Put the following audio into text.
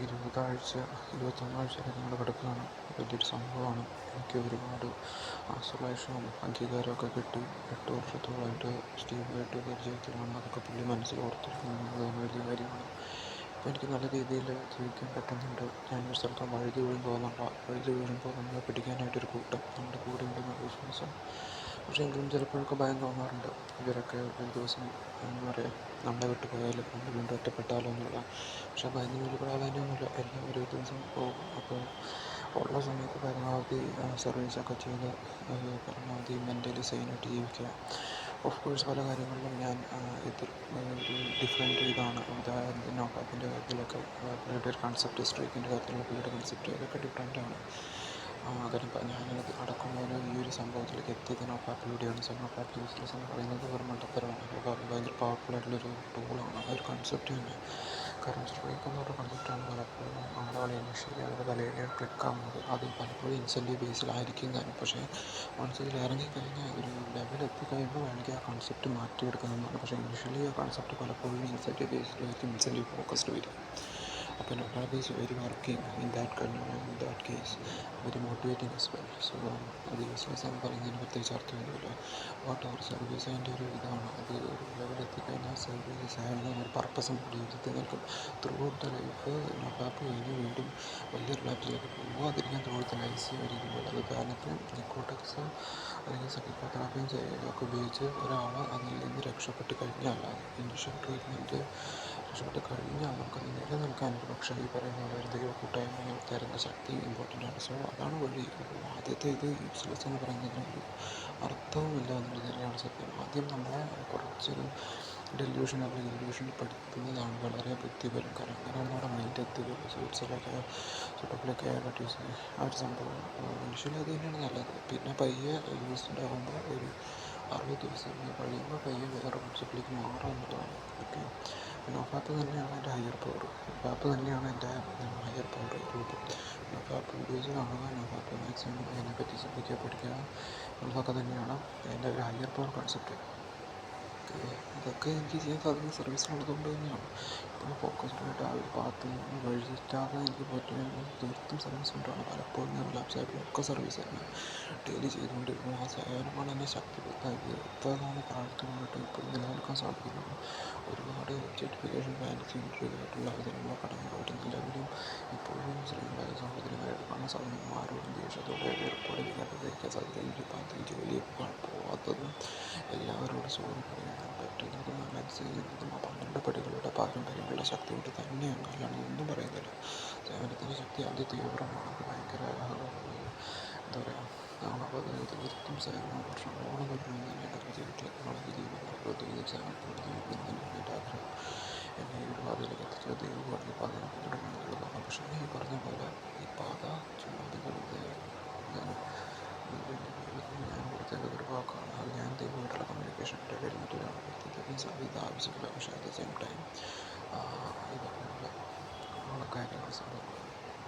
21 ആഴ്ച ഞങ്ങൾ കിടക്കുകയാണ്. വലിയൊരു സംഭവമാണ്. എനിക്ക് ഒരുപാട് ആശ്വാസവും അംഗീകാരമൊക്കെ കിട്ടി. 8 വർഷത്തോളമായിട്ട് സ്റ്റീവായിട്ട് പരിചയത്തിലാണ്. അതൊക്കെ പുള്ളി മനസ്സിൽ ഓർത്തിരിക്കുന്നത് തന്നെ വലിയ കാര്യമാണ്. ഇപ്പോൾ എനിക്ക് നല്ല രീതിയിൽ ജീവിക്കാൻ പറ്റുന്നുണ്ട്. ഞാനൊരു സ്ഥലത്ത് വഴുതി വീഴുമ്പോൾ നമ്മളെ പിടിക്കാനായിട്ടൊരു കൂട്ടം നമ്മുടെ കൂടെ ഉണ്ടെന്നൊരു വിശ്വാസം. പക്ഷേ എങ്കിലും ചിലപ്പോഴൊക്കെ ഭയം തോന്നാറുണ്ട്. ഇവരൊക്കെ ഒരു ദിവസം എന്താ പറയുക, നമ്മളെ വിട്ട് പോയാലും നമ്മൾ വീണ്ടും ഒറ്റപ്പെട്ടാലോ എന്നുള്ള. പക്ഷേ ഭയന്ന് വലിയ പ്രാധാന്യമൊന്നുമില്ല. എല്ലാവരും ഒരു ദിവസം പോകും. അപ്പോൾ ഉള്ള സമയത്ത് പരമാവധി സർവീസൊക്കെ ചെയ്ത് പരമാവധി മെൻ്റലി സൈനായിട്ട് ജീവിക്കുക. ഓഫ് കോഴ്സ് പല കാര്യങ്ങളിലും ഞാൻ ഒരു ഡിഫറെൻ്റ് ഇതാണ്. ഉദാഹരണത്തിന് നോഫാപ്പിൻ്റെ കാര്യത്തിലൊക്കെ പുള്ളിയുടെ ഒരു കൺസെപ്റ്റ്, സ്ട്രൈക്കിൻ്റെ കാര്യത്തിലുള്ള പുള്ളിയുടെ കൺസെപ്റ്റ് അതൊക്കെ ഡിഫറെൻ്റാണ്. കാര്യം ഞാനത് അടക്കമുള്ള ഈ ഒരു സംഭവത്തിലേക്ക് എത്തിയത് നോഫാപ്പിലൂടെയാണ്. സോ നോഫാപ്പ് യൂസ്ലെസ് എന്ന് പറയുന്നത് വെറും മണ്ടത്തരമാണ്. നോഫാപ്പ് ഭയങ്കര പവർഫുള്ളായിട്ടുള്ളൊരു ടൂളാണ്. ആ ഒരു കൺസെപ്റ്റ് തന്നെ. കാരണം സ്ട്രൈക്ക് എന്ന് പറഞ്ഞ കൺസെപ്റ്റാണ് പലപ്പോഴും ആളുകളെ ഇനിഷ്യലി അവരുടെ തലയിൽ ക്ലിക്കാവുന്നത്. അത് പലപ്പോഴും ഇൻസെൻറ്റീവ് ബേസിലായിരിക്കും താനും. പക്ഷേ വൺസ് ഇതിൽ ഇറങ്ങിക്കഴിഞ്ഞാൽ ഒരു ലെവൽ എത്തിക്കഴിയുമ്പോൾ വേണമെങ്കിൽ ആ കൺസെപ്റ്റ് മാറ്റിയെടുക്കുന്നതാണ്. പക്ഷേ ഇനിഷ്യലി ആ കൺസെപ്റ്റ് പലപ്പോഴും ഇൻസെൻറ്റീവ് ബേസ്ഡിലായിരിക്കും, ഇൻസെൻറ്റീവ് ഫോക്കസ്ഡ് വരും. അപ്പോൾ NoFap is very working in that case, very motivating as well. So അത് യൂസ്ലെസ് എന്ന് പറയുന്നതിന് പ്രത്യേകിച്ച് അർത്ഥമൊന്നുമില്ല. വാട്ട് അവർ സർവീസ് അതിൻ്റെ ഒരു ഇതാണ്. അത് ഒരു ലെവലെത്തിക്കഴിഞ്ഞാൽ സർവീസ് ആയിരുന്ന ഒരു പർപ്പസും ജീവിതത്തിൽ നിൽക്കും. Through out the life NoFap കഴിഞ്ഞ് വീണ്ടും വലിയ റിലാപ്സിലേക്ക് പോകാതിരിക്കാൻ ത്രൂ ഔട്ട് ദ ലൈഫ് ഇരിക്കുമ്പോൾ അത് ഉദാഹരണത്തിന് നിക്കോട്ടിക്സ് അല്ലെങ്കിൽ സൈക്കോതെറാപ്പിയും ഒക്കെ ഉപയോഗിച്ച് ഒരാൾ അതിൽ നിന്ന് രക്ഷപ്പെട്ട് കഴിഞ്ഞാൽ, ഇനിഷ്യൽ ട്രീറ്റ്മെൻറ്റ് രക്ഷപ്പെട്ട് കഴിഞ്ഞാൽ നമുക്കത് നിലനിൽക്കാനൊരു പക്ഷേ ഈ പറയുന്ന പോലെ ഒരു ദൈവ കൂട്ടായ്മയിൽ തരുന്ന ശക്തി ഇമ്പോർട്ടൻ്റ് ആണ്. സോ അതാണ് വഴി. അപ്പോൾ ആദ്യത്തെ ഇത് യൂസ്ലെസ് എന്ന് പറയുന്നതിന് ഒരു അർത്ഥവുമില്ല എന്നുള്ളത് തന്നെയാണ് സത്യം. ആദ്യം നമ്മളെ കുറച്ചൊരു ഡെല്യൂഷൻ അല്ലെങ്കിൽ ഇല്യൂഷനിൽ പഠിക്കുന്നതാണ് വളരെ ബുദ്ധിപരം. കാരണം അങ്ങനെയാണ് നമ്മുടെ മൈൻഡ് എത്തുകയുള്ളൂ. സൂട്ട്സിലൊക്കെ ചുട്ടപ്പിലൊക്കെ കട്ടീസ് ആ ഒരു സംഭവം ഇനിഷ്യലി അത് തന്നെയാണ് നല്ലത്. പിന്നെ പയ്യെ യൂസ്ഡ് ആകുമ്പോൾ ഒരു 60 ദിവസം കഴിയുമ്പോൾ പയ്യെ വേറെ കോൺസെപ്റ്റിലേക്ക് മാറുക എന്നുള്ളതാണ്. ഓക്കെ, നോഫാപ്പ് തന്നെയാണ് എൻ്റെ ഹയർ പവർ. നോഫാപ്പ് തന്നെയാണ് എൻ്റെ ഹയർ പവർ രൂപം. നോഫാപ്പ് വീഡിയോസ് കാണുക, നോഫാപ്പ് മാക്സിമം അതിനെപ്പറ്റി ചിന്തിക്കുക, പഠിക്കുക എന്നുള്ളതൊക്കെ തന്നെയാണ് എൻ്റെ ഒരു ഹയർ പവർ കൺസെപ്റ്റ്. ഇതൊക്കെ എനിക്ക് ചെയ്യാൻ സാധിക്കുന്ന സർവീസിലുള്ളത് കൊണ്ട് തന്നെയാണ്. ഇപ്പോൾ ഫോക്കസ്ഡായിട്ട് ആ ഒരു ഭാഗത്ത് നിന്ന് വഴിതെറ്റാതെ എനിക്ക് പറ്റുമെങ്കിൽ തീർത്തും സർവീസ് കൊണ്ടാണ്. പലപ്പോഴും ഞാൻ റിലാപ്സായിട്ടുള്ളൊക്കെ സർവീസ് തന്നെ ഡെയിലി ചെയ്തുകൊണ്ടിരുന്നു. ആ സേവനമാണ് എന്നെ ശക്തിപ്പെടുത്താൻ എത്രനാൾ കാലത്ത് കൊണ്ടിട്ട് ഇപ്പോഴും നിലനിൽക്കാൻ സാധിക്കുന്നത്. ഒരുപാട് സർട്ടിഫിക്കേഷൻ ഫാൻസി ആയിട്ടുള്ള അവസരങ്ങളോ കടങ്ങളായിട്ട് നിലവിലും ഇപ്പോഴും സ്ത്രീകളായ സഹോദരിമാരായിട്ട് കാണാൻ സാധിക്കും. ആരോടും ദേഷ്യത്തോടെ വെറുപ്പോടെ വികാരത്തിരിക്കാൻ സാധിക്കും. ജോലി പോകാത്തതും എല്ലാവരോടും സോറി പറയാൻ പറ്റുന്നതും മനസ്സിലാക്കുന്നതും ആ 12 പടികളുടെ പാരമ്പര്യങ്ങളുടെ ശക്തി കൊണ്ട് തന്നെയാണ്. അല്ലാണ്ട് ഒന്നും പറയുന്നില്ല. സേവനത്തിൻ്റെ ശക്തി തീവ്രമാണ്. അത് ഭയങ്കര എന്താ പറയുക, അപ്പോൾ അത് തീർത്തും സേവനം വർഷങ്ങളോളം തുടരുന്നത് തന്നെയാണ് എൻ്റെ ജീവിതത്തിൽ. വളരെ ജീവിതം സേവനത്തോടെ ജീവിക്കുന്നത് തന്നെയാണ് എൻ്റെ ആഗ്രഹം. എന്നെ ഈ ഒരു പാതയിലേക്ക് എത്തിച്ചത് ദൈവമാണ്. ഈ പാത നമുക്ക് തുടരണം എന്നുള്ളതാണ്. പക്ഷേ ഈ പറഞ്ഞ പോലെ ഈ പാത ചുമ്മാതെ വെറുതെ ഞാൻ കൊടുത്തേക്കുന്ന ഒരു വാക്കാണ്. അത് ഞാൻ ദൈവമായിട്ടുള്ള കമ്മ്യൂണിക്കേഷൻ്റെ ഇടയിൽ മറ്റൊരാൾ ഇത് ആവശ്യമില്ല. പക്ഷേ അറ്റ് ദ സെയിം ടൈം ഈ പറഞ്ഞ പോലെ ഉള്ള കാര്യങ്ങൾ സംഭവം